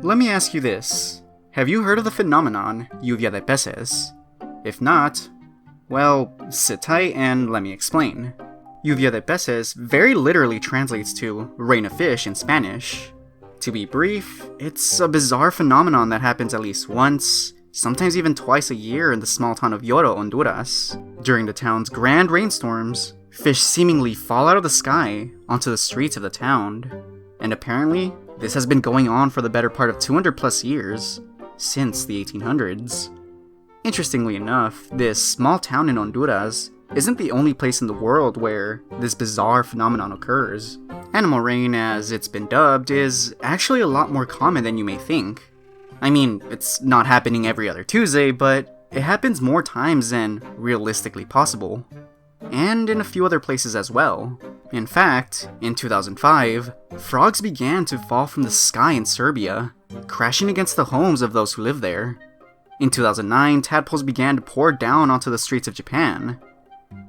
Let me ask you this. Have you heard of the phenomenon lluvia de peces? If not, well, sit tight and let me explain. Lluvia de peces very literally translates to rain of fish in Spanish. To be brief, it's a bizarre phenomenon that happens at least once, sometimes even twice a year in the small town of Lloro, Honduras. During the town's grand rainstorms, fish seemingly fall out of the sky onto the streets of the town. And apparently, this has been going on for the better part of 200 plus years, since the 1800s. Interestingly enough, this small town in Honduras isn't the only place in the world where this bizarre phenomenon occurs. Animal rain, as it's been dubbed, is actually a lot more common than you may think. I mean, it's not happening every other Tuesday, but it happens more times than realistically possible. And in a few other places as well. In fact, in 2005, frogs began to fall from the sky in Serbia, crashing against the homes of those who live there. In 2009, tadpoles began to pour down onto the streets of Japan.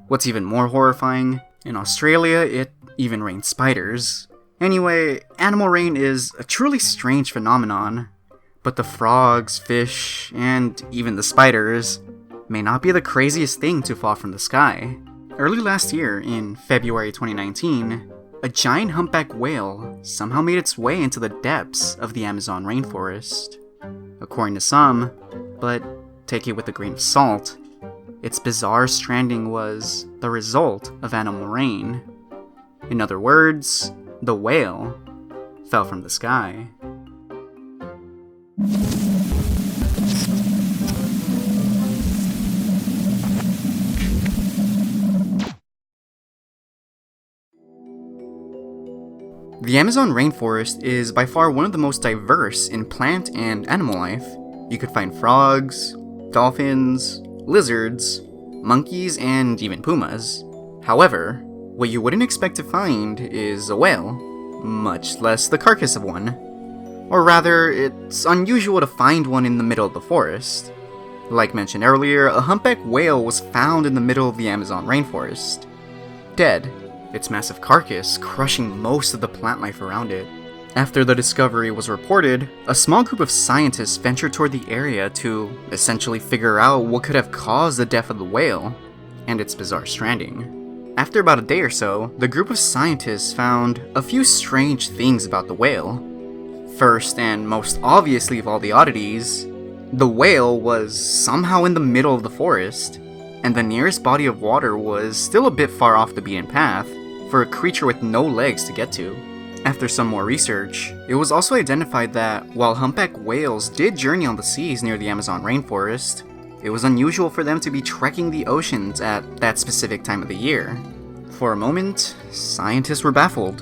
What's even more horrifying, in Australia, it even rained spiders. Anyway, animal rain is a truly strange phenomenon, but the frogs, fish, and even the spiders may not be the craziest thing to fall from the sky. Early last year, in February 2019, a giant humpback whale somehow made its way into the depths of the Amazon rainforest. According to some, but take it with a grain of salt, its bizarre stranding was the result of animal rain. In other words, the whale fell from the sky. The Amazon rainforest is by far one of the most diverse in plant and animal life. You could find frogs, dolphins, lizards, monkeys, and even pumas. However, what you wouldn't expect to find is a whale, much less the carcass of one. Or rather, it's unusual to find one in the middle of the forest. Like mentioned earlier, a humpback whale was found in the middle of the Amazon rainforest, dead, its massive carcass crushing most of the plant life around it. After the discovery was reported, a small group of scientists ventured toward the area to essentially figure out what could have caused the death of the whale and its bizarre stranding. After about a day or so, the group of scientists found a few strange things about the whale. First, and most obviously of all the oddities, the whale was somehow in the middle of the forest, and the nearest body of water was still a bit far off the beaten path for a creature with no legs to get to. After some more research, it was also identified that while humpback whales did journey on the seas near the Amazon rainforest, it was unusual for them to be trekking the oceans at that specific time of the year. For a moment, scientists were baffled.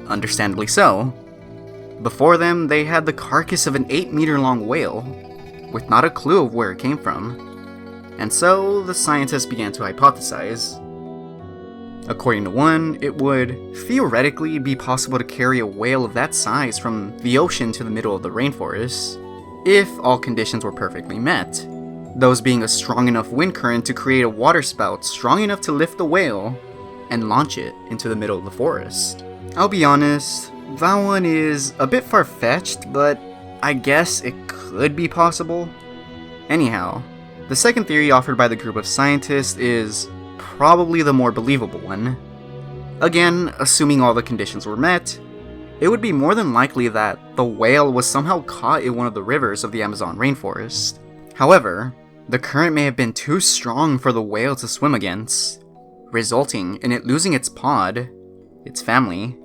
Understandably so. Before them, they had the carcass of an 8-meter-long whale, with not a clue of where it came from. And so, the scientists began to hypothesize. According to one, it would theoretically be possible to carry a whale of that size from the ocean to the middle of the rainforest, if all conditions were perfectly met. Those being a strong enough wind current to create a waterspout strong enough to lift the whale and launch it into the middle of the forest. I'll be honest, that one is a bit far-fetched, but I guess it could be possible. Anyhow, the second theory offered by the group of scientists is probably the more believable one. Again, assuming all the conditions were met, it would be more than likely that the whale was somehow caught in one of the rivers of the Amazon rainforest. However, the current may have been too strong for the whale to swim against, resulting in it losing its pod, its family.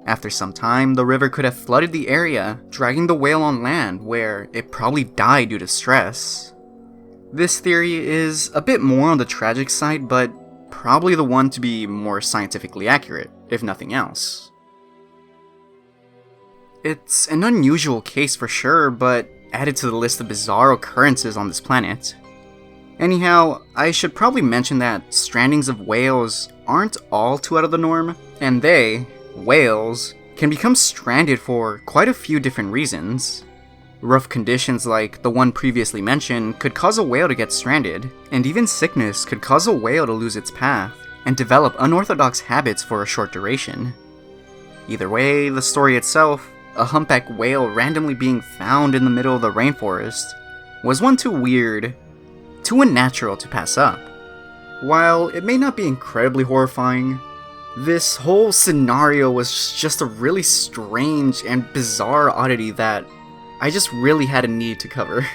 After some time, the river could have flooded the area, dragging the whale on land, where it probably died due to stress. This theory is a bit more on the tragic side, but probably the one to be more scientifically accurate, if nothing else. It's an unusual case for sure, but added to the list of bizarre occurrences on this planet. Anyhow, I should probably mention that strandings of whales aren't all too out of the norm, and they, whales, can become stranded for quite a few different reasons. Rough conditions like the one previously mentioned could cause a whale to get stranded, and even sickness could cause a whale to lose its path and develop unorthodox habits for a short duration. Either way, the story itself, a humpback whale randomly being found in the middle of the rainforest was one too weird, too unnatural to pass up. While it may not be incredibly horrifying, this whole scenario was just a really strange and bizarre oddity that I just really had a need to cover.